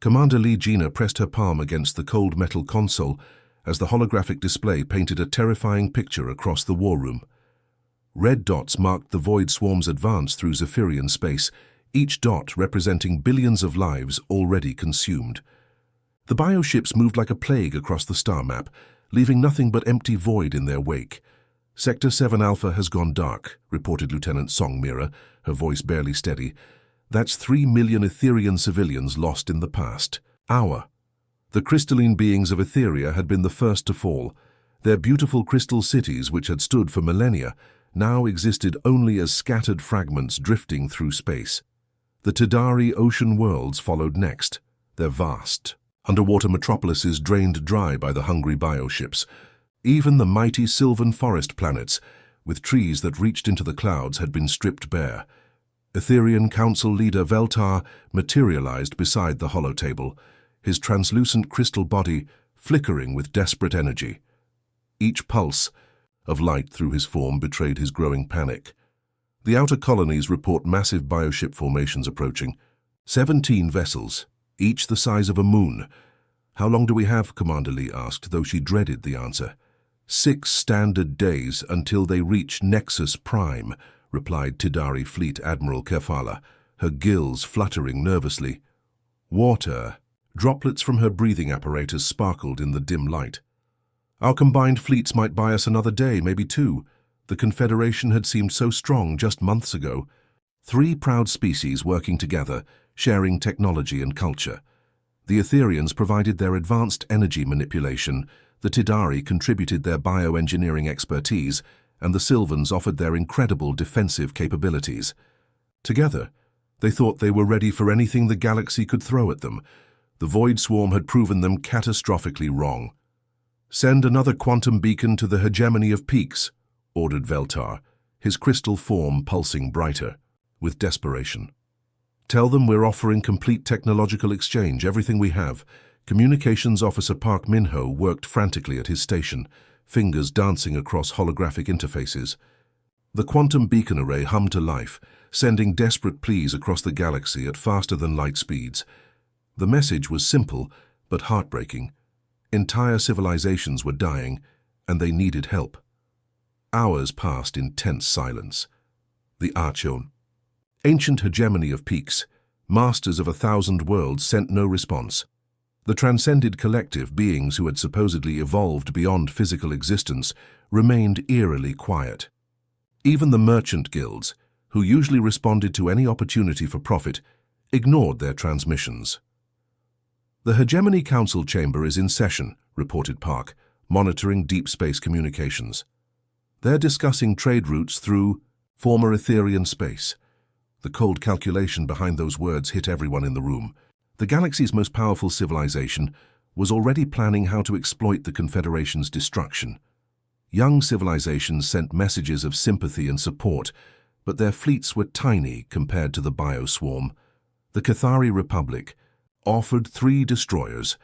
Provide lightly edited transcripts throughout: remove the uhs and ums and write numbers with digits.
Commander Lee Gina pressed her palm against the cold metal console as the holographic display painted a terrifying picture across the war room. Red dots marked the Void Swarm's advance through Zephyrian space, each dot representing billions of lives already consumed. The bioships moved like a plague across the star map, leaving nothing but empty void in their wake. Sector 7 Alpha has gone dark, reported Lieutenant Song Mira, her voice barely steady. That's 3 million Etherian civilians lost in the past hour. The crystalline beings of Etheria had been the first to fall. Their beautiful crystal cities, which had stood for millennia, now existed only as scattered fragments drifting through space. The Tidari ocean worlds followed next, their vast underwater metropolises drained dry by the hungry bioships. Even the mighty sylvan forest planets, with trees that reached into the clouds, had been stripped bare. Etherian Council leader Veltar materialized beside the holotable, his translucent crystal body flickering with desperate energy. Each pulse of light through his form betrayed his growing panic. The outer colonies report massive bioship formations approaching. 17 vessels, each the size of a moon. How long do we have? Commander Lee asked, though she dreaded the answer. 6 standard days until they reach Nexus Prime, replied Tidari Fleet Admiral Kefala, her gills fluttering nervously. Water. Droplets from her breathing apparatus sparkled in the dim light. Our combined fleets might buy us another day, maybe 2. The Confederation had seemed so strong just months ago. 3 proud species working together, sharing technology and culture. The Etherians provided their advanced energy manipulation, the Tidari contributed their bioengineering expertise, and the Sylvans offered their incredible defensive capabilities. Together, they thought they were ready for anything the galaxy could throw at them. The Void Swarm had proven them catastrophically wrong. Send another quantum beacon to the hegemony of peaks, ordered Veltar, his crystal form pulsing brighter with desperation. Tell them we're offering complete technological exchange, everything we have. Communications Officer Park Minho worked frantically at his station, fingers dancing across holographic interfaces. The quantum beacon array hummed to life, sending desperate pleas across the galaxy at faster-than-light speeds. The message was simple, but heartbreaking. Entire civilizations were dying, and they needed help. Hours passed in tense silence. The Archon, ancient hegemony of peaks, masters of 1,000 worlds, sent no response. The transcended collective, beings who had supposedly evolved beyond physical existence, remained eerily quiet. Even the merchant guilds, who usually responded to any opportunity for profit, ignored their transmissions. The Hegemony Council chamber is in session, reported Park, monitoring deep space communications. They're discussing trade routes through former Etherian space. The cold calculation behind those words hit everyone in the room. The galaxy's most powerful civilization was already planning how to exploit the Confederation's destruction. Young civilizations sent messages of sympathy and support, but their fleets were tiny compared to the bioswarm. The Cathari Republic offered 3 destroyers.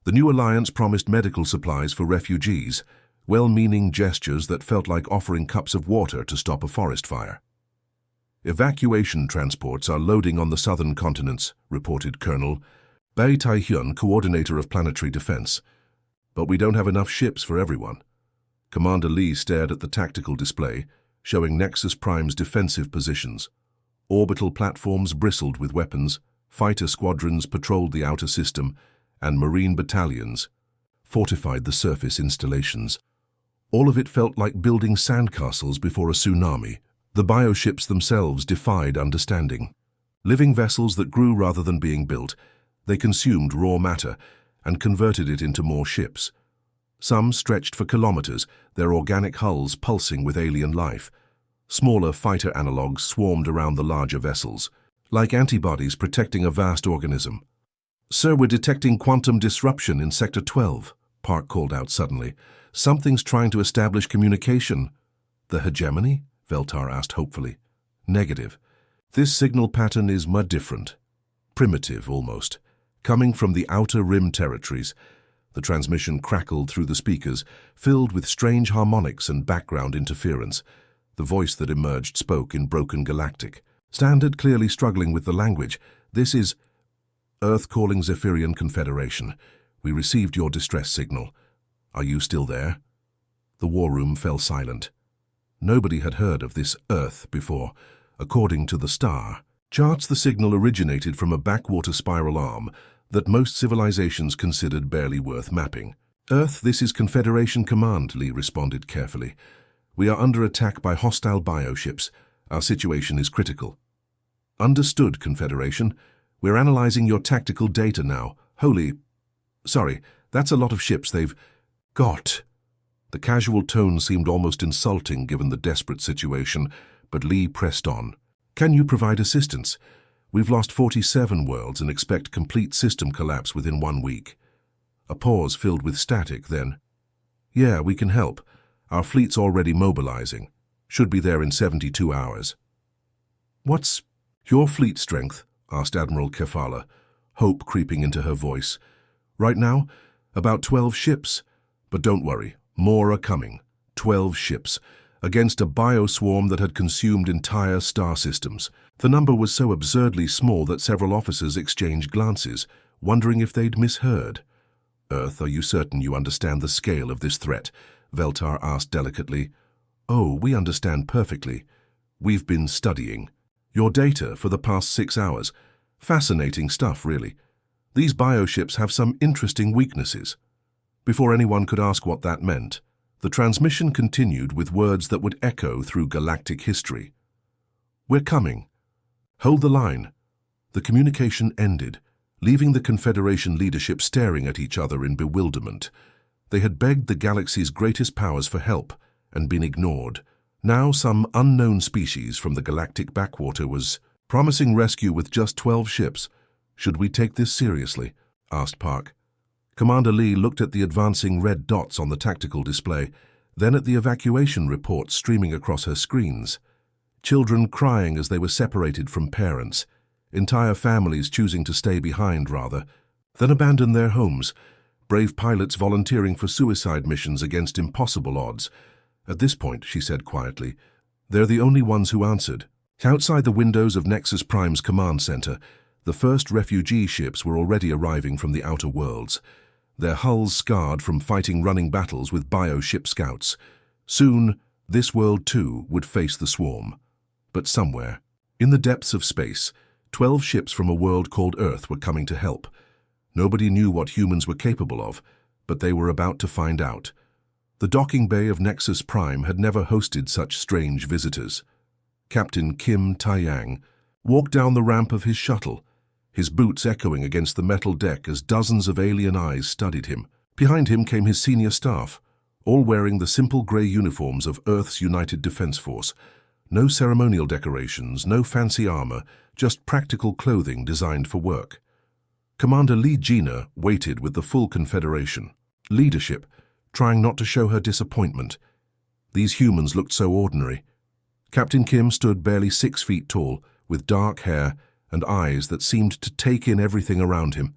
The new alliance promised medical supplies for refugees, well-meaning gestures that felt like offering cups of water to stop a forest fire. Evacuation transports are loading on the southern continents, reported Colonel Bai Taihyun, coordinator of planetary defense. But we don't have enough ships for everyone. Commander Lee stared at the tactical display, showing Nexus Prime's defensive positions. Orbital platforms bristled with weapons, fighter squadrons patrolled the outer system, and marine battalions fortified the surface installations. All of it felt like building sandcastles before a tsunami. The bioships themselves defied understanding. Living vessels that grew rather than being built, they consumed raw matter and converted it into more ships. Some stretched for kilometers, their organic hulls pulsing with alien life. Smaller fighter analogs swarmed around the larger vessels, like antibodies protecting a vast organism. "Sir, we're detecting quantum disruption in Sector 12, Park called out suddenly. "Something's trying to establish communication." "The hegemony?" Veltar asked hopefully. "Negative. This signal pattern is much different. Primitive, almost. Coming from the outer rim territories." The transmission crackled through the speakers, filled with strange harmonics and background interference. The voice that emerged spoke in broken Galactic. Standard clearly struggling with the language. "This is Earth calling Zephyrian Confederation. We received your distress signal. Are you still there? The war room fell silent. Nobody had heard of this Earth before. According to the star charts, the signal originated from a backwater spiral arm that most civilizations considered barely worth mapping. Earth, this is Confederation Command, Lee responded carefully. We are under attack by hostile bioships. Our situation is critical. Understood, Confederation. We're analyzing your tactical data now. Sorry, that's a lot of ships they've got. The casual tone seemed almost insulting given the desperate situation, but Lee pressed on. Can you provide assistance? We've lost 47 worlds and expect complete system collapse within 1 week. A pause filled with static, then. Yeah, we can help. Our fleet's already mobilizing. Should be there in 72 hours. What's your fleet strength? Asked Admiral Kefala, hope creeping into her voice. Right now, about 12 ships. But don't worry, more are coming. 12 ships, against a bioswarm that had consumed entire star systems. The number was so absurdly small that several officers exchanged glances, wondering if they'd misheard. Earth, are you certain you understand the scale of this threat? Veltar asked delicately. Oh, we understand perfectly. We've been studying your data for the past 6 hours. Fascinating stuff, really. These bioships have some interesting weaknesses. Before anyone could ask what that meant, the transmission continued with words that would echo through galactic history. We're coming. Hold the line. The communication ended, leaving the Confederation leadership staring at each other in bewilderment. They had begged the galaxy's greatest powers for help and been ignored. Now some unknown species from the galactic backwater was promising rescue with just 12 ships. Should we take this seriously? Asked Park. Commander Lee looked at the advancing red dots on the tactical display, then at the evacuation reports streaming across her screens. Children crying as they were separated from parents, entire families choosing to stay behind rather than abandon their homes, brave pilots volunteering for suicide missions against impossible odds. At this point, she said quietly, they're the only ones who answered. Outside the windows of Nexus Prime's command center, the first refugee ships were already arriving from the outer worlds, their hulls scarred from fighting running battles with bioship scouts. Soon, this world too would face the swarm. But somewhere, in the depths of space, 12 ships from a world called Earth were coming to help. Nobody knew what humans were capable of, but they were about to find out. The docking bay of Nexus Prime had never hosted such strange visitors. Captain Kim Taiyang walked down the ramp of his shuttle, his boots echoing against the metal deck as dozens of alien eyes studied him. Behind him came his senior staff, all wearing the simple grey uniforms of Earth's United Defense Force. No ceremonial decorations, no fancy armor, just practical clothing designed for work. Commander Lee Gina waited with the full Confederation. Leadership, trying not to show her disappointment. These humans looked so ordinary. Captain Kim stood barely 6 feet tall, with dark hair and eyes that seemed to take in everything around him.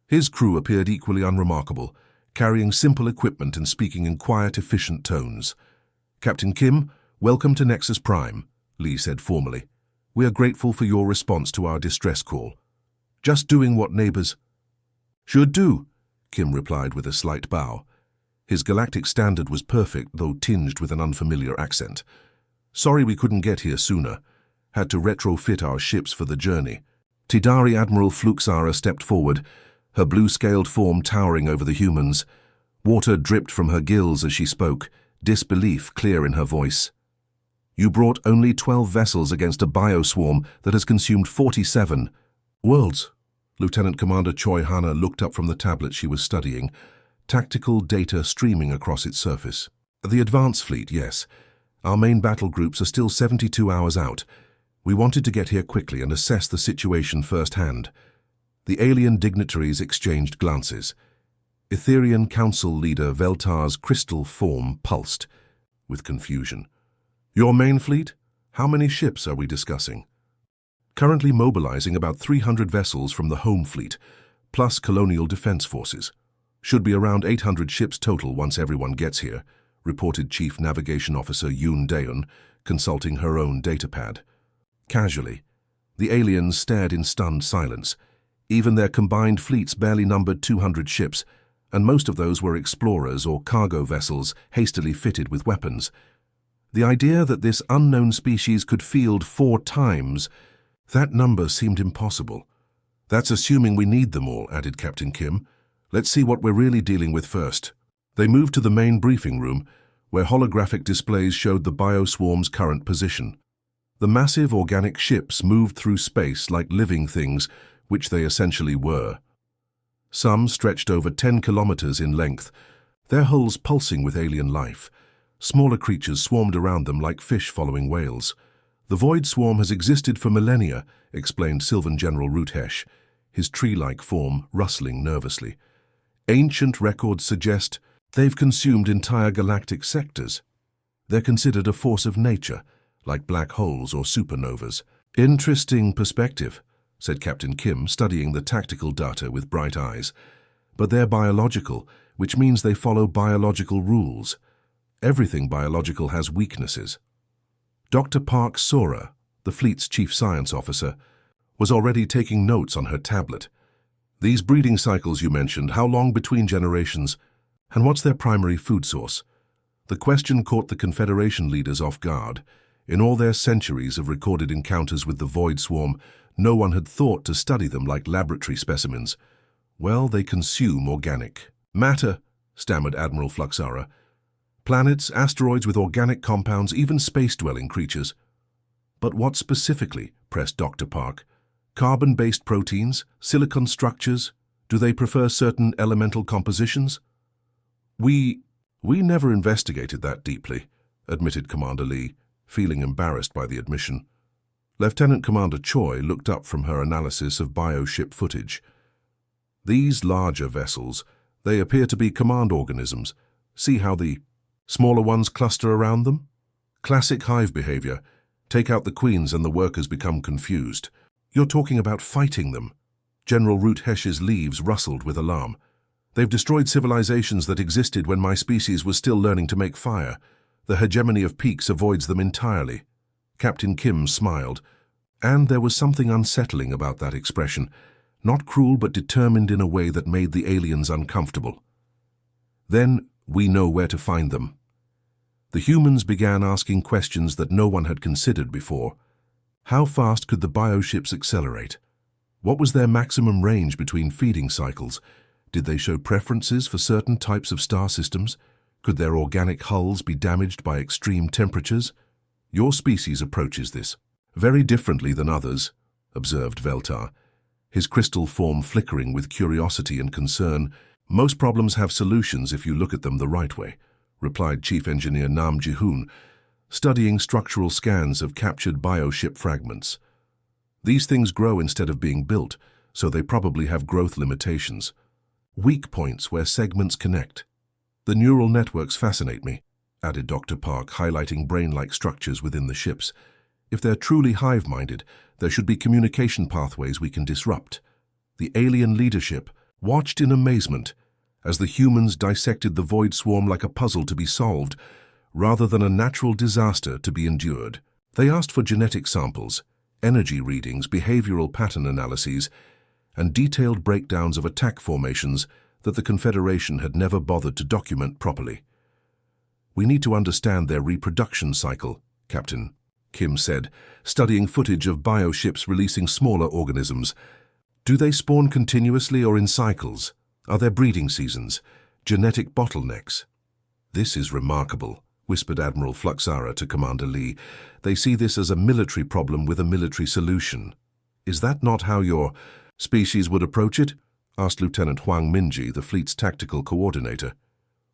His crew appeared equally unremarkable, carrying simple equipment and speaking in quiet, efficient tones. Captain Kim, welcome to Nexus Prime, Lee said formally. We are grateful for your response to our distress call. Just doing what neighbors should do, Kim replied with a slight bow. His galactic standard was perfect, though tinged with an unfamiliar accent. Sorry we couldn't get here sooner. Had to retrofit our ships for the journey. Tidari Admiral Fluxara stepped forward, her blue-scaled form towering over the humans. Water dripped from her gills as she spoke, disbelief clear in her voice. You brought only 12 vessels against a bioswarm that has consumed 47 worlds. Lieutenant Commander Choi Hana looked up from the tablet she was studying, tactical data streaming across its surface. The advance fleet, yes. Our main battle groups are still 72 hours out. We wanted to get here quickly and assess the situation firsthand. The alien dignitaries exchanged glances. Etherian Council leader Veltar's crystal form pulsed with confusion. Your main fleet? How many ships are we discussing? Currently mobilizing about 300 vessels from the home fleet, plus colonial defense forces. Should be around 800 ships total once everyone gets here, reported Chief Navigation Officer Yoon Daeun, consulting her own datapad. Casually, the aliens stared in stunned silence, Even their combined fleets barely numbered 200 ships, and most of those were explorers or cargo vessels hastily fitted with weapons. The idea that this unknown species could field 4 times, that number seemed impossible. "That's assuming we need them all," added Captain Kim. "Let's see what we're really dealing with first." They moved to the main briefing room, where holographic displays showed the bioswarm's current position. The massive organic ships moved through space like living things, which they essentially were. Some stretched over 10 kilometers in length, their hulls pulsing with alien life. Smaller creatures swarmed around them like fish following whales. "The Void Swarm has existed for millennia," explained Sylvan General Rutesh, his tree-like form rustling nervously. "Ancient records suggest they've consumed entire galactic sectors. They're considered a force of nature, like black holes or supernovas." "Interesting perspective," said Captain Kim, studying the tactical data with bright eyes. "But they're biological, which means they follow biological rules. Everything biological has weaknesses." Dr. Park Sora, the fleet's chief science officer, was already taking notes on her tablet. "These breeding cycles you mentioned, how long between generations? And what's their primary food source?" The question caught the Confederation leaders off guard. In all their centuries of recorded encounters with the Void Swarm, no one had thought to study them like laboratory specimens. "Well, they consume organic matter," stammered Admiral Fluxara. "Planets, asteroids with organic compounds, even space-dwelling creatures." "But what specifically?" pressed Dr. Park. "Carbon-based proteins, silicon structures? Do they prefer certain elemental compositions?" We never investigated that deeply," admitted Commander Lee, feeling embarrassed by the admission. Lieutenant Commander Choi looked up from her analysis of bioship footage. "These larger vessels, they appear to be command organisms. See how the smaller ones cluster around them? Classic hive behavior. Take out the queens and the workers become confused." "You're talking about fighting them." General Rutesh's leaves rustled with alarm. "They've destroyed civilizations that existed when my species was still learning to make fire. The hegemony of peaks avoids them entirely." Captain Kim smiled, and there was something unsettling about that expression, not cruel but determined in a way that made the aliens uncomfortable. "Then we know where to find them." The humans began asking questions that no one had considered before. How fast could the bioships accelerate? What was their maximum range between feeding cycles? Did they show preferences for certain types of star systems? Could their organic hulls be damaged by extreme temperatures? "Your species approaches this very differently than others," observed Veltar, his crystal form flickering with curiosity and concern. "Most problems have solutions if you look at them the right way," replied Chief Engineer Nam Ji-hoon, studying structural scans of captured bioship fragments. "These things grow instead of being built, so they probably have growth limitations. Weak points where segments connect. The neural networks fascinate me," added Dr. Park, highlighting brain-like structures within the ships. "If they're truly hive-minded, there should be communication pathways we can disrupt." The alien leadership watched in amazement as the humans dissected the Void Swarm like a puzzle to be solved, rather than a natural disaster to be endured. They asked for genetic samples, energy readings, behavioral pattern analyses, and detailed breakdowns of attack formations that the Confederation had never bothered to document properly. "We need to understand their reproduction cycle," Captain Kim said, studying footage of bioships releasing smaller organisms. "Do they spawn continuously or in cycles? Are there breeding seasons? Genetic bottlenecks?" "This is remarkable," whispered Admiral Fluxara to Commander Lee. "They see this as a military problem with a military solution." "Is that not how your species would approach it?" asked Lieutenant Huang Minji, the fleet's tactical coordinator.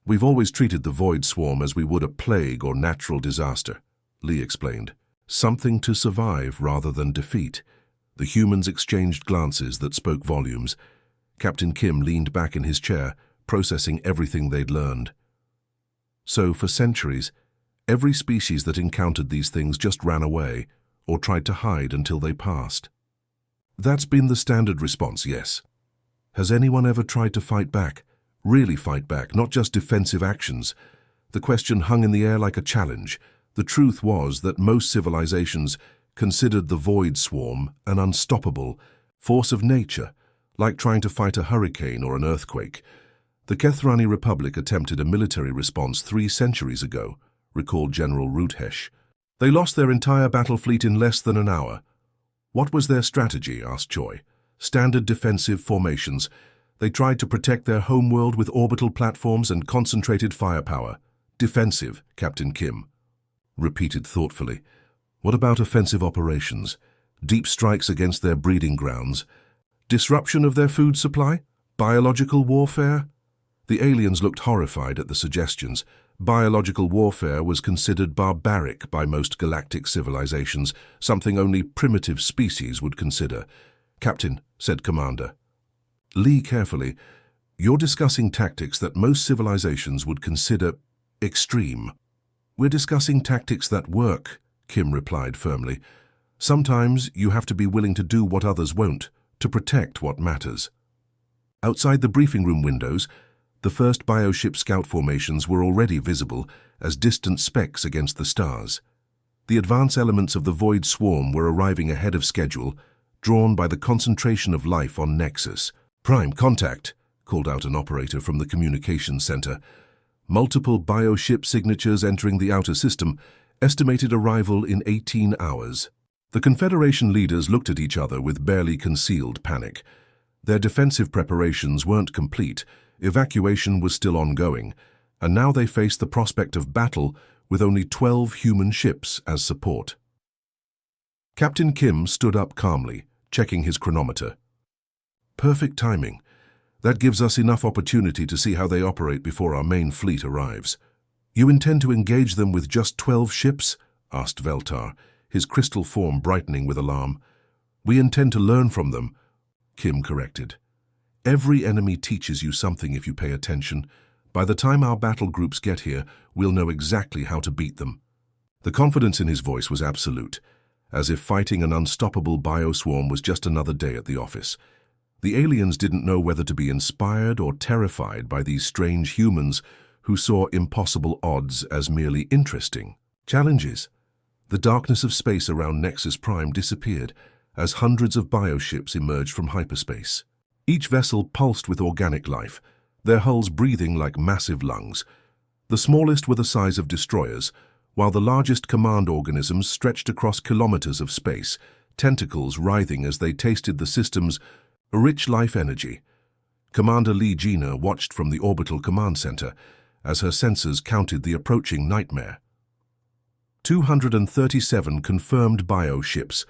"We've always treated the Void Swarm as we would a plague or natural disaster," Lee explained. "Something to survive rather than defeat." The humans exchanged glances that spoke volumes. Captain Kim leaned back in his chair, processing everything they'd learned. So, for centuries, every species that encountered these things just ran away or tried to hide until they passed. That's been the standard response, yes. Has anyone ever tried to fight back? Really fight back, not just defensive actions? The question hung in the air like a challenge. The truth was that most civilizations considered the Void Swarm an unstoppable force of nature, like trying to fight a hurricane or an earthquake. The Kethrani Republic attempted a military response 3 centuries ago, recalled General Rudhesh. They lost their entire battle fleet in less than an hour. What was their strategy? Asked Choi. Standard defensive formations. They tried to protect their homeworld with orbital platforms and concentrated firepower. Defensive, Captain Kim repeated thoughtfully. What about offensive operations? Deep strikes against their breeding grounds? Disruption of their food supply? Biological warfare? The aliens looked horrified at the suggestions. Biological warfare was considered barbaric by most galactic civilizations, something only primitive species would consider. Captain, said Commander Lee carefully, you're discussing tactics that most civilizations would consider extreme. We're discussing tactics that work, Kim replied firmly. Sometimes you have to be willing to do what others won't, to protect what matters. Outside the briefing room windows, the first bioship scout formations were already visible as distant specks against the stars. The advance elements of the Void Swarm were arriving ahead of schedule, drawn by the concentration of life on Nexus. Prime contact, called out an operator from the communications center. Multiple bioship signatures entering the outer system, estimated arrival in 18 hours. The Confederation leaders looked at each other with barely concealed panic. Their defensive preparations weren't complete, evacuation was still ongoing, and now they faced the prospect of battle with only 12 human ships as support. Captain Kim stood up calmly, checking his chronometer. Perfect timing. That gives us enough opportunity to see how they operate before our main fleet arrives. You intend to engage them with just 12 ships? Asked Veltar, his crystal form brightening with alarm. We intend to learn from them, Kim corrected. Every enemy teaches you something if you pay attention. By the time our battle groups get here, we'll know exactly how to beat them. The confidence in his voice was absolute, as if fighting an unstoppable bioswarm was just another day at the office. The aliens didn't know whether to be inspired or terrified by these strange humans who saw impossible odds as merely interesting challenges. The darkness of space around Nexus Prime disappeared as hundreds of bioships emerged from hyperspace. Each vessel pulsed with organic life, their hulls breathing like massive lungs. The smallest were the size of destroyers, while the largest command organisms stretched across kilometers of space, tentacles writhing as they tasted the system's rich life energy. Commander Lee Gina watched from the orbital command center as her sensors counted the approaching nightmare. 237 confirmed bioships.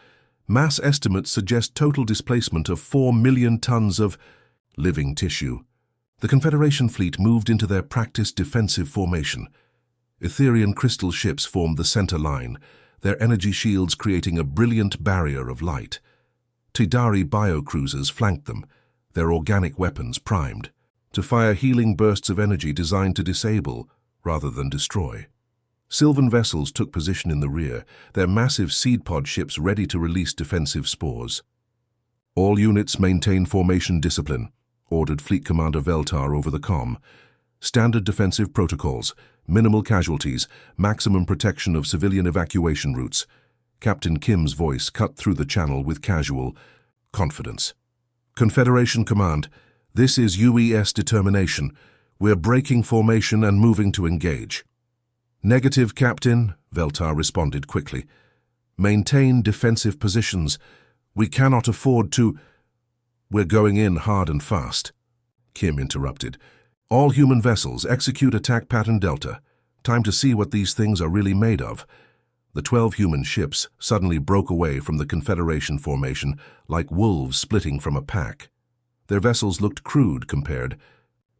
Mass estimates suggest total displacement of 4 million tons of living tissue. The Confederation fleet moved into their practiced defensive formation. Etherian crystal ships formed the center line, their energy shields creating a brilliant barrier of light. Tidari biocruisers flanked them, their organic weapons primed, to fire healing bursts of energy designed to disable rather than destroy. Sylvan vessels took position in the rear, their massive seed pod ships ready to release defensive spores. All units maintain formation discipline, ordered Fleet Commander Veltar over the comm. Standard defensive protocols, minimal casualties, maximum protection of civilian evacuation routes. Captain Kim's voice cut through the channel with casual confidence. Confederation Command, this is UES determination. We're breaking formation and moving to engage. Negative, Captain, Veltar responded quickly. Maintain defensive positions. We cannot afford to... We're going in hard and fast. Kim interrupted. All human vessels execute attack pattern Delta. Time to see what these things are really made of. The 12 human ships suddenly broke away from the Confederation formation like wolves splitting from a pack. Their vessels looked crude compared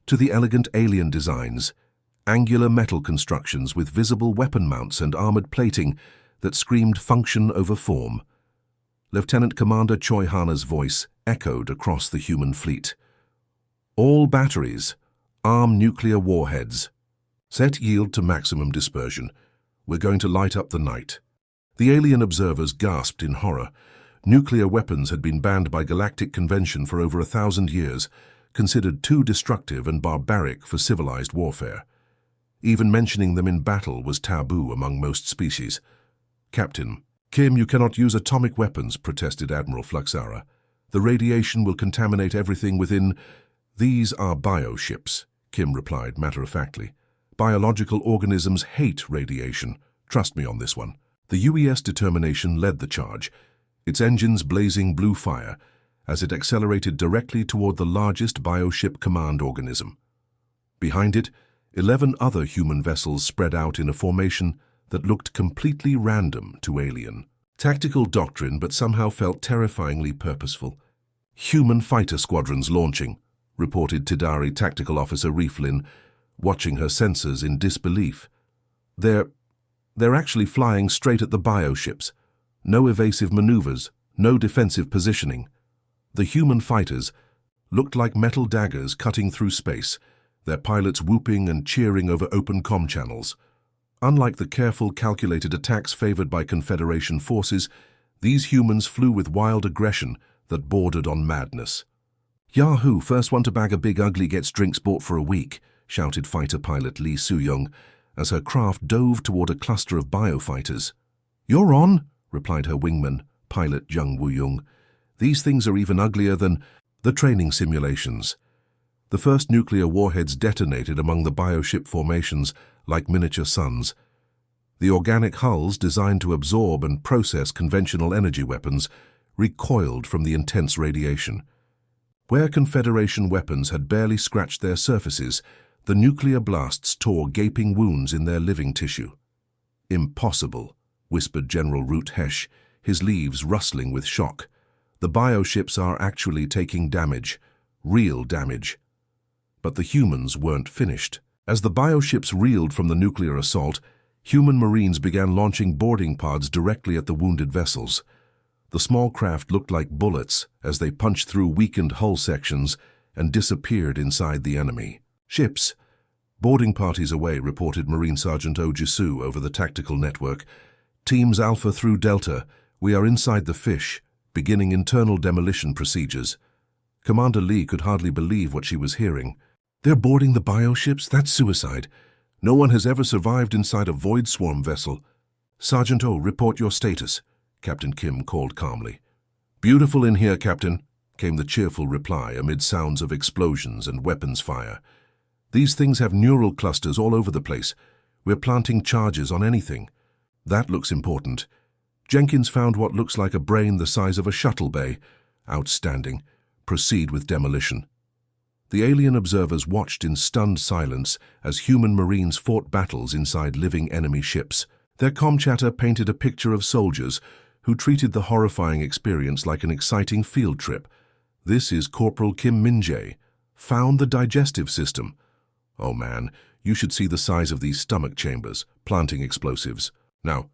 to the elegant alien designs, angular metal constructions with visible weapon mounts and armored plating that screamed function over form. Lieutenant Commander Choi Hana's voice echoed across the human fleet. All batteries, arm nuclear warheads. Set yield to maximum dispersion. We're going to light up the night. The alien observers gasped in horror. Nuclear weapons had been banned by Galactic Convention for over 1,000 years, considered too destructive and barbaric for civilized warfare. Even mentioning them in battle was taboo among most species. Captain, Kim, you cannot use atomic weapons, protested Admiral Fluxara. The radiation will contaminate everything within. These are bioships, Kim replied matter-of-factly. Biological organisms hate radiation. Trust me on this one. The UES determination led the charge, its engines blazing blue fire as it accelerated directly toward the largest bioship command organism. Behind it, 11 other human vessels spread out in a formation that looked completely random to alien. Tactical doctrine, but somehow felt terrifyingly purposeful. Human fighter squadrons launching, reported Tidari Tactical Officer Rieflin, watching her sensors in disbelief. They're actually flying straight at the bioships. No evasive maneuvers, no defensive positioning. The human fighters looked like metal daggers cutting through space, their pilots whooping and cheering over open comm channels. Unlike the careful, calculated attacks favored by Confederation forces, these humans flew with wild aggression that bordered on madness. "Yahoo! First one to bag a big ugly gets drinks bought for a week," shouted fighter pilot Lee Soo-young as her craft dove toward a cluster of biofighters. "You're on," replied her wingman, pilot Jung Woo-young. "These things are even uglier than the training simulations." The first nuclear warheads detonated among the bioship formations like miniature suns. The organic hulls, designed to absorb and process conventional energy weapons, recoiled from the intense radiation. Where Confederation weapons had barely scratched their surfaces, the nuclear blasts tore gaping wounds in their living tissue. "Impossible," whispered General Root Hesh, his leaves rustling with shock. "The bioships are actually taking damage, real damage." But the humans weren't finished. As the bioships reeled from the nuclear assault, human marines began launching boarding pods directly at the wounded vessels. The small craft looked like bullets as they punched through weakened hull sections and disappeared inside the enemy. "Ships." "Boarding parties away," reported Marine Sergeant Oh Jisoo over the tactical network. "Teams Alpha through Delta, we are inside the fish, beginning internal demolition procedures." Commander Lee could hardly believe what she was hearing. "They're boarding the bioships? That's suicide. No one has ever survived inside a void swarm vessel." "Sergeant Oh, report your status," Captain Kim called calmly. "Beautiful in here, Captain," came the cheerful reply amid sounds of explosions and weapons fire. "These things have neural clusters all over the place. We're planting charges on anything." "That looks important. Jenkins found what looks like a brain the size of a shuttle bay." "Outstanding. Proceed with demolition." The alien observers watched in stunned silence as human marines fought battles inside living enemy ships. Their comm chatter painted a picture of soldiers who treated the horrifying experience like an exciting field trip. "This is Corporal Kim Min-jae. Found the digestive system. Oh man, you should see the size of these stomach chambers, planting explosives. Now,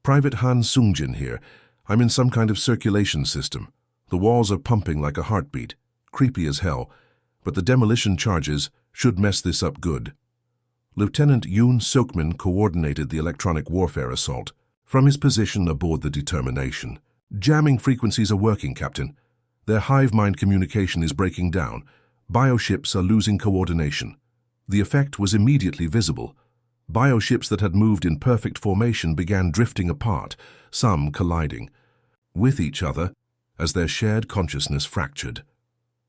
Private Han Sung-jin here. I'm in some kind of circulation system. The walls are pumping like a heartbeat. Creepy as hell. But the demolition charges should mess this up good." Lieutenant Yoon Sukmin coordinated the electronic warfare assault from his position aboard the Determination. "Jamming frequencies are working, Captain. Their hive mind communication is breaking down. Bioships are losing coordination." The effect was immediately visible. Bioships that had moved in perfect formation began drifting apart, some colliding with each other as their shared consciousness fractured.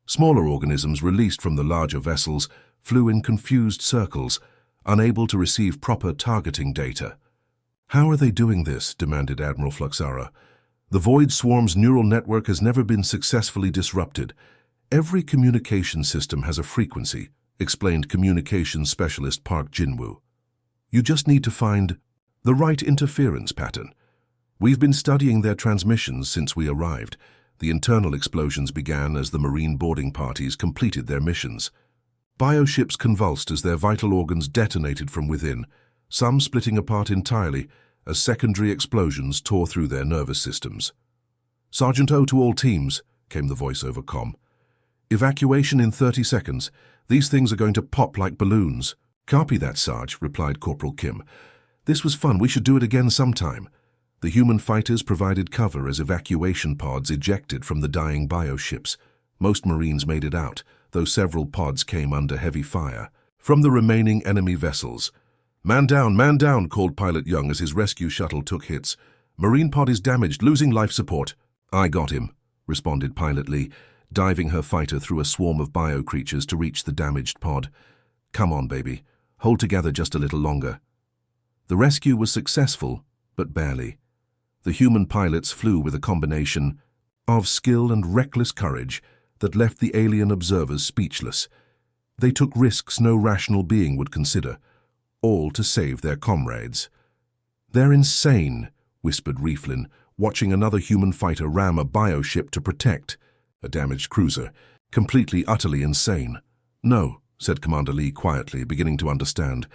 Smaller organisms released from the larger vessels flew in confused circles, unable to receive proper targeting data. "How are they doing this?" demanded Admiral Fluxara. "The Void Swarm's neural network has never been successfully disrupted. Every communication system has a frequency," explained communications specialist Park Jinwoo. "You just need to find the right interference pattern. We've been studying their transmissions since we arrived. The internal explosions began as the marine boarding parties completed their missions. Bioships convulsed as their vital organs detonated from within, some splitting apart entirely as secondary explosions tore through their nervous systems. "Sergeant O to all teams," came the voice over comm. "Evacuation in 30 seconds. These things are going to pop like balloons." "Copy that, Sarge," replied Corporal Kim. "This was fun. We should do it again sometime." The human fighters provided cover as evacuation pods ejected from the dying bioships. Most Marines made it out, though several pods came under heavy fire from the remaining enemy vessels. Man down," called Pilot Young as his rescue shuttle took hits. "Marine pod is damaged, losing life support." "I got him," responded Pilot Lee, diving her fighter through a swarm of bio-creatures to reach the damaged pod. "Come on, baby. Hold together just a little longer." The rescue was successful, but barely. The human pilots flew with a combination of skill and reckless courage that left the alien observers speechless. They took risks no rational being would consider, all to save their comrades. "They're insane," whispered Rieflin, watching another human fighter ram a bioship to protect a damaged cruiser. "Completely, utterly insane." "No," said Commander Lee quietly, beginning to understand.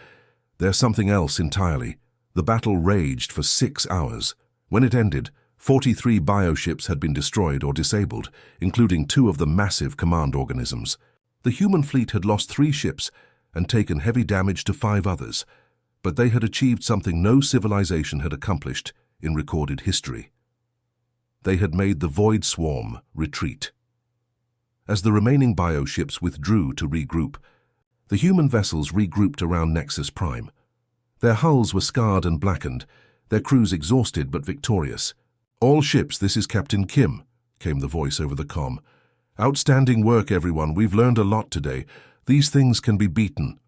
"There's something else entirely." The battle raged for 6 hours. When it ended, 43 bioships had been destroyed or disabled, including 2 of the massive command organisms. The human fleet had lost 3 ships and taken heavy damage to 5 others, but they had achieved something no civilization had accomplished in recorded history. They had made the Void Swarm retreat. As the remaining bioships withdrew to regroup, the human vessels regrouped around Nexus Prime. Their hulls were scarred and blackened, their crews exhausted but victorious. "All ships, this is Captain Kim," came the voice over the comm. "Outstanding work, everyone. We've learned a lot today. These things can be beaten."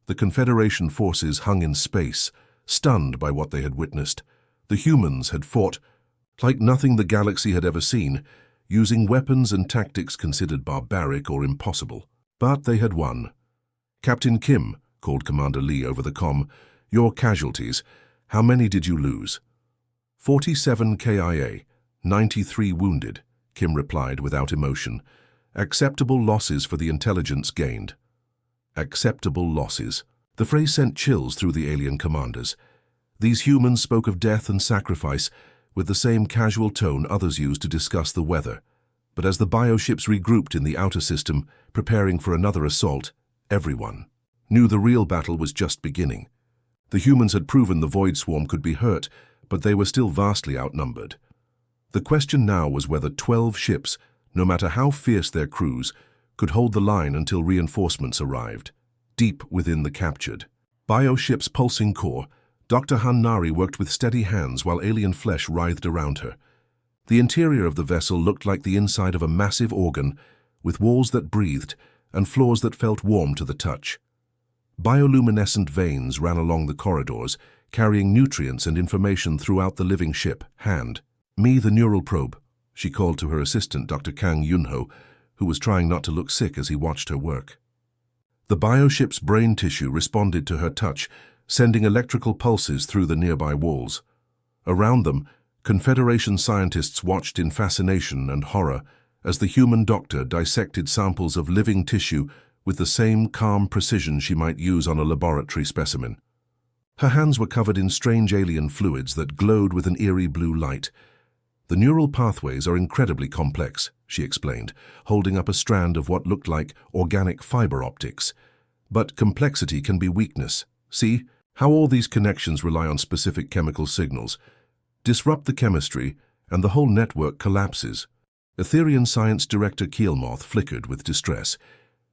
The Confederation forces hung in space, stunned by what they had witnessed. The humans had fought like nothing the galaxy had ever seen, using weapons and tactics considered barbaric or impossible. But they had won. "Captain Kim," called Commander Lee over the comm, "your casualties. How many did you lose?" 47 KIA, 93 wounded, Kim replied without emotion. "Acceptable losses for the intelligence gained." Acceptable losses. The phrase sent chills through the alien commanders. These humans spoke of death and sacrifice with the same casual tone others used to discuss the weather. But as the bioships regrouped in the outer system, preparing for another assault, everyone knew the real battle was just beginning. The humans had proven the Void Swarm could be hurt, but they were still vastly outnumbered. The question now was whether 12 ships, no matter how fierce their crews, could hold the line until reinforcements arrived. Deep within the captured bioship's pulsing core, Dr. Han-Nari worked with steady hands while alien flesh writhed around her. The interior of the vessel looked like the inside of a massive organ, with walls that breathed and floors that felt warm to the touch. Bioluminescent veins ran along the corridors, carrying nutrients and information throughout the living ship. "Hand me the neural probe," she called to her assistant, Dr. Kang Yunho, who was trying not to look sick as he watched her work. The bioship's brain tissue responded to her touch, sending electrical pulses through the nearby walls. Around them, Confederation scientists watched in fascination and horror as the human doctor dissected samples of living tissue with the same calm precision she might use on a laboratory specimen. Her hands were covered in strange alien fluids that glowed with an eerie blue light. "The neural pathways are incredibly complex," she explained, holding up a strand of what looked like organic fiber optics. "But complexity can be weakness. See how all these connections rely on specific chemical signals. Disrupt the chemistry, and the whole network collapses." Etherian Science Director Keelmoth flickered with distress.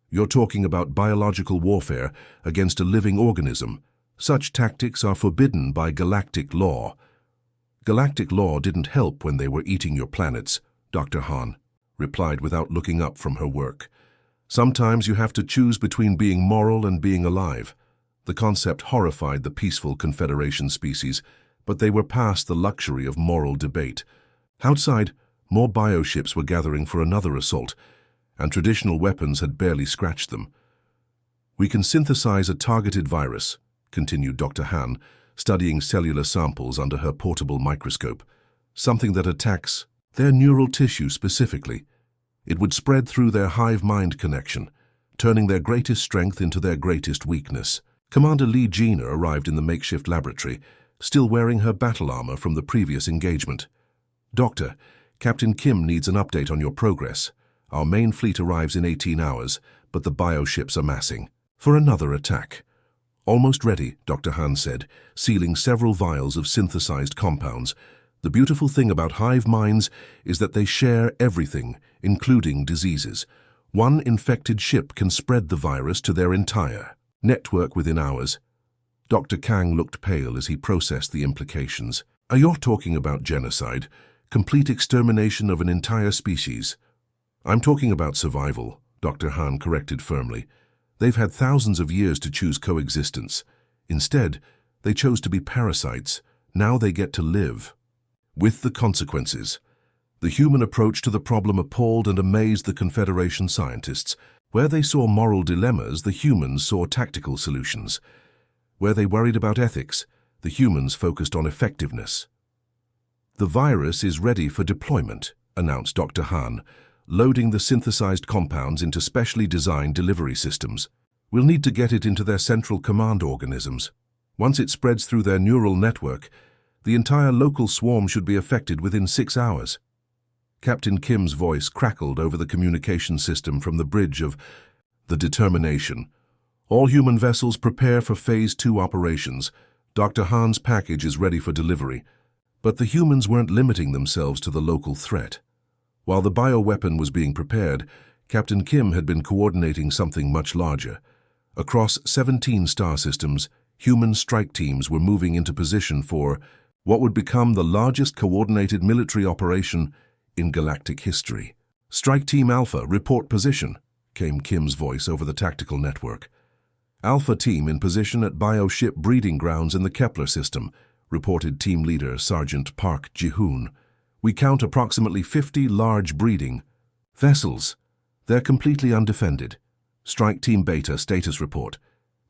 "You're talking about biological warfare against a living organism. Such tactics are forbidden by galactic law." "Galactic law didn't help when they were eating your planets," Dr. Han replied without looking up from her work. "Sometimes you have to choose between being moral and being alive." The concept horrified the peaceful Confederation species, but they were past the luxury of moral debate. Outside, more bioships were gathering for another assault, and traditional weapons had barely scratched them. "We can synthesize a targeted virus," continued Dr. Han, studying cellular samples under her portable microscope. "Something that attacks their neural tissue specifically. It would spread through their hive-mind connection, turning their greatest strength into their greatest weakness." Commander Lee Gina arrived in the makeshift laboratory, still wearing her battle armor from the previous engagement. "Doctor, Captain Kim needs an update on your progress. Our main fleet arrives in 18 hours, but the bioships are massing for another attack." "Almost ready," Dr. Han said, sealing several vials of synthesized compounds. "The beautiful thing about hive minds is that they share everything, including diseases. One infected ship can spread the virus to their entire network within hours." Dr. Kang looked pale as he processed the implications. "Are you talking about genocide?" complete extermination of an entire species. I'm talking about survival, Dr. Han corrected firmly. They've had thousands of years to choose coexistence. Instead, they chose to be parasites. Now they get to live. With the consequences. The human approach to the problem appalled and amazed the Confederation scientists. Where they saw moral dilemmas, the humans saw tactical solutions. Where they worried about ethics, the humans focused on effectiveness. The virus is ready for deployment, announced Dr. Han, loading the synthesized compounds into specially designed delivery systems. We'll need to get it into their central command organisms. Once it spreads through their neural network, the entire local swarm should be affected within 6 hours. Captain Kim's voice crackled over the communication system from the bridge of the Determination. All human vessels prepare for Phase 2 operations. Dr. Han's package is ready for delivery. But the humans weren't limiting themselves to the local threat. While the bioweapon was being prepared, Captain Kim had been coordinating something much larger. Across 17 star systems, human strike teams were moving into position for what would become the largest coordinated military operation in galactic history. Strike Team Alpha, report position, came Kim's voice over the tactical network. Alpha Team in position at bioship breeding grounds in the Kepler system, reported team leader Sergeant Park Ji-hoon. We count approximately 50 large breeding vessels. They're completely undefended. Strike Team Beta status report.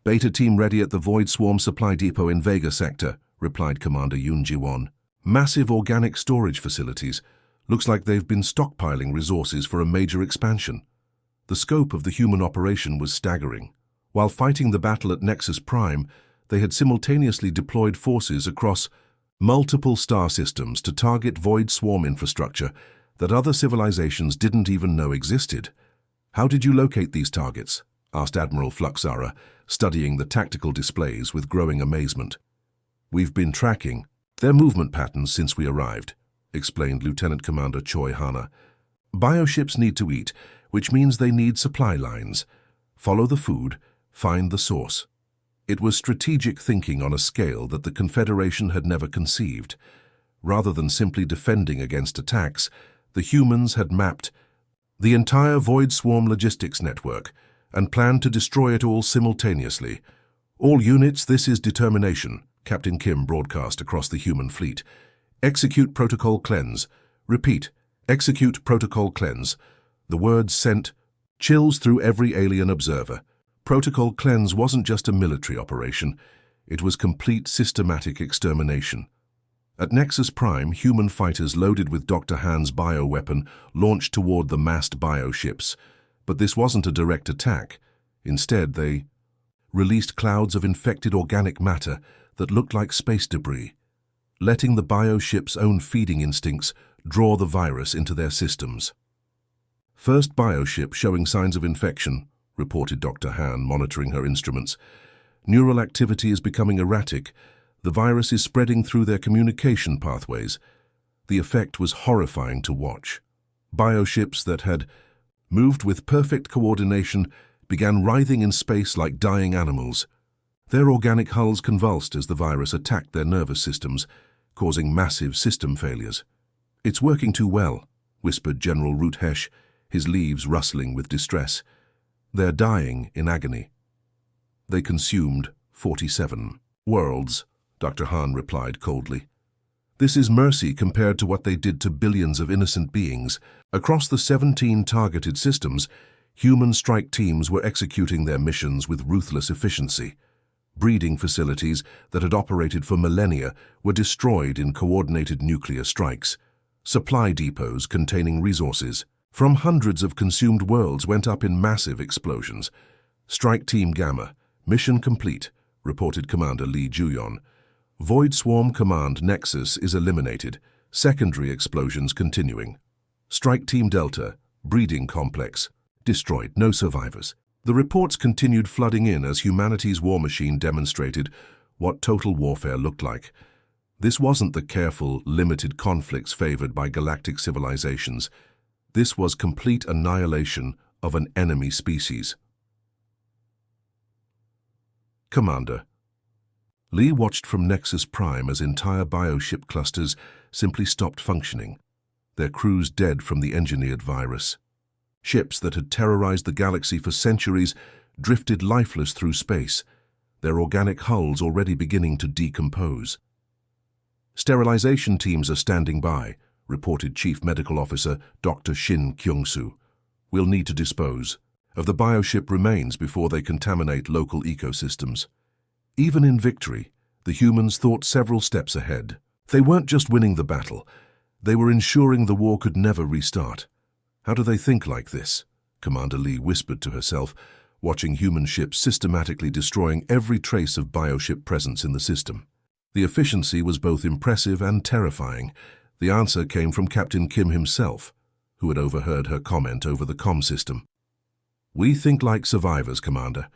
Beta Team ready at the Void Swarm Supply Depot in Vega Sector, replied Commander Yoon Ji-won. Massive organic storage facilities. Looks like they've been stockpiling resources for a major expansion. The scope of the human operation was staggering. While fighting the battle at Nexus Prime, they had simultaneously deployed forces across multiple star systems to target Void Swarm infrastructure that other civilizations didn't even know existed. How did you locate these targets? Asked Admiral Fluxara, studying the tactical displays with growing amazement. We've been tracking their movement patterns since we arrived, explained Lieutenant Commander Choi Hana. Bioships need to eat, which means they need supply lines. Follow the food, find the source. It was strategic thinking on a scale that the Confederation had never conceived. Rather than simply defending against attacks, the humans had mapped the entire Void Swarm logistics network and planned to destroy it all simultaneously. All units, this is determination, Captain Kim broadcast across the human fleet. Execute protocol cleanse. Repeat, execute protocol cleanse. The words sent chills through every alien observer. Protocol cleanse wasn't just a military operation. It was complete systematic extermination. At Nexus Prime, human fighters loaded with Dr. Han's bioweapon launched toward the massed bioships. But this wasn't a direct attack. Instead, they released clouds of infected organic matter that looked like space debris, letting the bioship's own feeding instincts draw the virus into their systems. First bioship showing signs of infection, reported Dr. Han, monitoring her instruments. Neural activity is becoming erratic. The virus is spreading through their communication pathways. The effect was horrifying to watch. Bioships that had moved with perfect coordination began writhing in space like dying animals. Their organic hulls convulsed as the virus attacked their nervous systems, causing massive system failures. It's working too well, whispered General Rutesh, his leaves rustling with distress. They're dying in agony. They consumed 47 worlds, Dr. Han replied coldly. This is mercy compared to what they did to billions of innocent beings. Across the 17 targeted systems, human strike teams were executing their missions with ruthless efficiency. Breeding facilities that had operated for millennia were destroyed in coordinated nuclear strikes. Supply depots containing resources from hundreds of consumed worlds went up in massive explosions. Strike Team Gamma, mission complete, reported Commander Lee Juyon. Void Swarm Command Nexus is eliminated, secondary explosions continuing. Strike Team Delta, breeding complex, destroyed, no survivors. The reports continued flooding in as humanity's war machine demonstrated what total warfare looked like. This wasn't the careful, limited conflicts favored by galactic civilizations. This was complete annihilation of an enemy species. Commander. Lee watched from Nexus Prime as entire bioship clusters simply stopped functioning. their crews dead from the engineered virus. Ships that had terrorized the galaxy for centuries drifted lifeless through space, their organic hulls already beginning to decompose. "Sterilization teams are standing by," reported Chief Medical Officer Dr. Shin Kyung-soo. "We'll need to dispose of the bioship remains before they contaminate local ecosystems." Even in victory, the humans thought several steps ahead. They weren't just winning the battle, they were ensuring the war could never restart. "How do they think like this?" Commander Lee whispered to herself, watching human ships systematically destroying every trace of bioship presence in the system. The efficiency was both impressive and terrifying. The answer came from Captain Kim himself, who had overheard her comment over the comm system. "We think like survivors, Commander.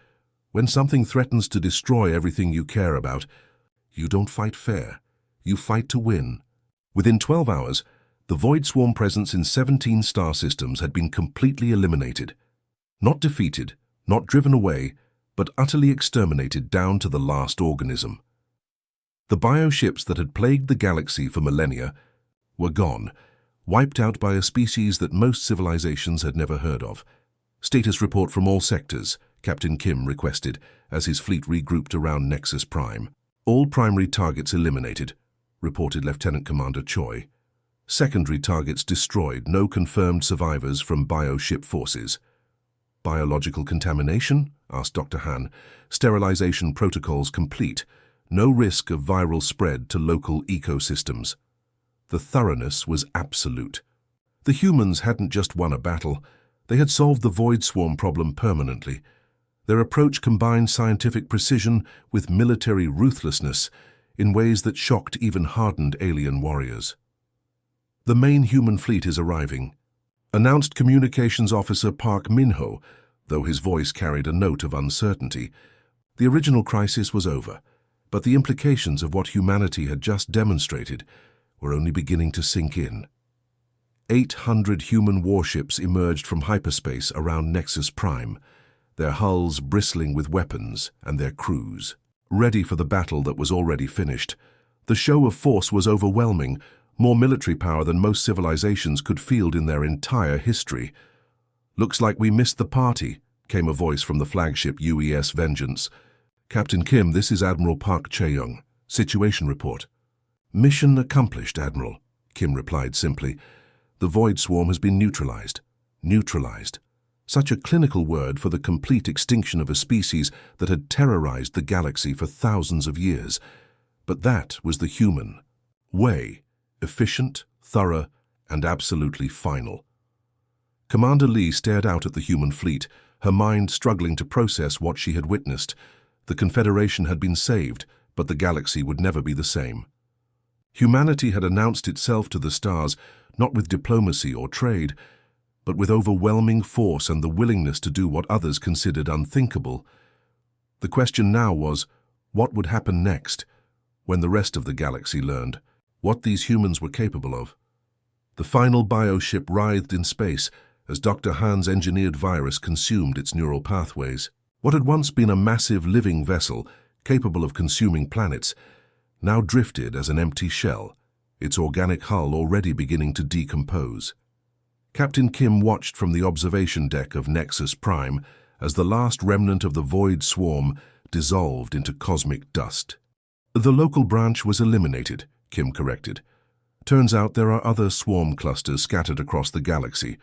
When something threatens to destroy everything you care about, you don't fight fair. You fight to win." Within 12 hours, the Void Swarm presence in 17 star systems had been completely eliminated. Not defeated, not driven away, but utterly exterminated down to the last organism. The bioships that had plagued the galaxy for millennia were gone, wiped out by a species that most civilizations had never heard of. "Status report from all sectors," Captain Kim requested as his fleet regrouped around Nexus Prime. "All primary targets eliminated," reported Lieutenant Commander Choi. "Secondary targets destroyed, no confirmed survivors from bioship forces." "Biological contamination?" asked Dr. Han. "Sterilization protocols complete. No risk of viral spread to local ecosystems." The thoroughness was absolute. The humans hadn't just won a battle, they had solved the Void Swarm problem permanently. Their approach combined scientific precision with military ruthlessness in ways that shocked even hardened alien warriors. "The main human fleet is arriving," announced Communications Officer Park Min-ho, though his voice carried a note of uncertainty. The original crisis was over, but the implications of what humanity had just demonstrated were only beginning to sink in. 800 human warships emerged from hyperspace around Nexus Prime, their hulls bristling with weapons and their crews, ready for the battle that was already finished. The show of force was overwhelming, more military power than most civilizations could field in their entire history. "Looks like we missed the party," came a voice from the flagship UES Vengeance. "Captain Kim, this is Admiral Park Chae-young. Situation report." "Mission accomplished, Admiral," Kim replied simply. "The Void Swarm has been neutralized." Neutralized. Such a clinical word for the complete extinction of a species that had terrorized the galaxy for thousands of years. But that was the human way. Efficient, thorough, and absolutely final. Commander Lee stared out at the human fleet, her mind struggling to process what she had witnessed. The Confederation had been saved, but the galaxy would never be the same. Humanity had announced itself to the stars, not with diplomacy or trade, but with overwhelming force and the willingness to do what others considered unthinkable. The question now was, what would happen next, when the rest of the galaxy learned what these humans were capable of? The final bioship writhed in space as Dr. Han's engineered virus consumed its neural pathways. What had once been a massive living vessel, capable of consuming planets, now drifted as an empty shell, its organic hull already beginning to decompose. Captain Kim watched from the observation deck of Nexus Prime as the last remnant of the Void Swarm dissolved into cosmic dust. "The local branch was eliminated," Kim corrected. "Turns out there are other swarm clusters scattered across the galaxy.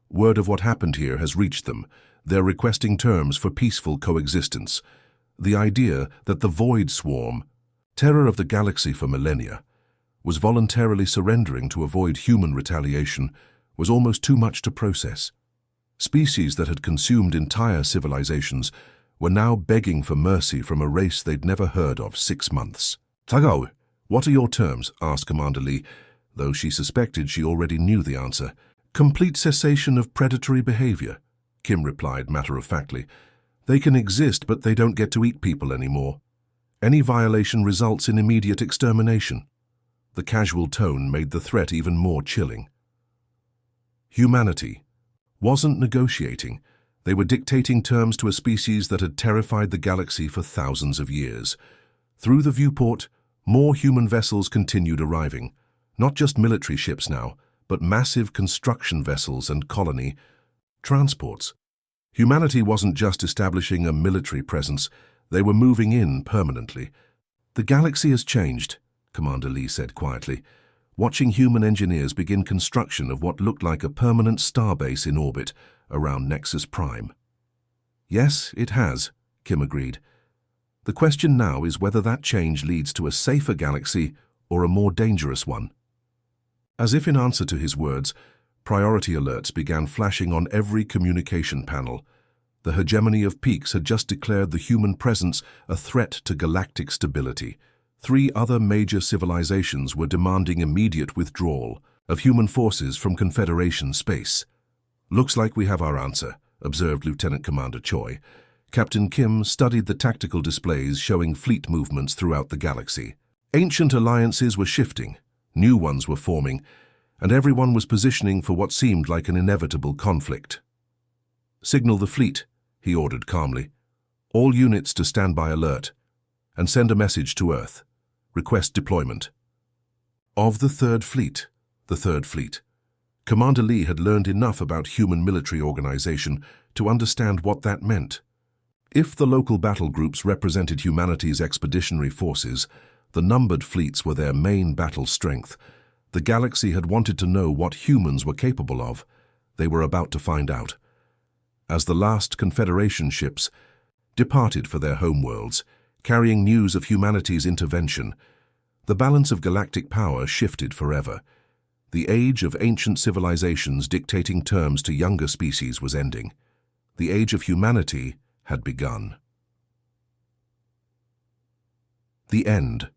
Word of what happened here has reached them. They're requesting terms for peaceful coexistence. The idea that the Void Swarm, terror of the galaxy for millennia, was voluntarily surrendering to avoid human retaliation was almost too much to process. Species that had consumed entire civilizations were now begging for mercy from a race they'd never heard of 6 months. "Tagao, what are your terms?" asked Commander Lee, though she suspected she already knew the answer. "Complete cessation of predatory behavior," Kim replied matter-of-factly. "They can exist, but they don't get to eat people anymore. Any violation results in immediate extermination." The casual tone made the threat even more chilling. Humanity wasn't negotiating. They were dictating terms to a species that had terrified the galaxy for thousands of years. Through the viewport, more human vessels continued arriving. Not just military ships now, but massive construction vessels and colony transports. Humanity wasn't just establishing a military presence, they were moving in permanently. "The galaxy has changed," Commander Lee said quietly, watching human engineers begin construction of what looked like a permanent starbase in orbit around Nexus Prime. "Yes, it has," Kim agreed. "The question now is whether that change leads to a safer galaxy or a more dangerous one." As if in answer to his words, priority alerts began flashing on every communication panel. The hegemony of Peaks had just declared the human presence a threat to galactic stability. 3 other major civilizations were demanding immediate withdrawal of human forces from Confederation space. "Looks like we have our answer," observed Lieutenant Commander Choi. Captain Kim studied the tactical displays showing fleet movements throughout the galaxy. Ancient alliances were shifting, new ones were forming, and everyone was positioning for what seemed like an inevitable conflict. "Signal the fleet," he ordered calmly. "All units to standby alert, and send a message to Earth. Request deployment." Of the Third Fleet. Commander Lee had learned enough about human military organization to understand what that meant. If the local battle groups represented humanity's expeditionary forces, the numbered fleets were their main battle strength. The galaxy had wanted to know what humans were capable of. They were about to find out. As the last Confederation ships departed for their homeworlds, carrying news of humanity's intervention, the balance of galactic power shifted forever. The age of ancient civilizations dictating terms to younger species was ending. The age of humanity had begun. The end.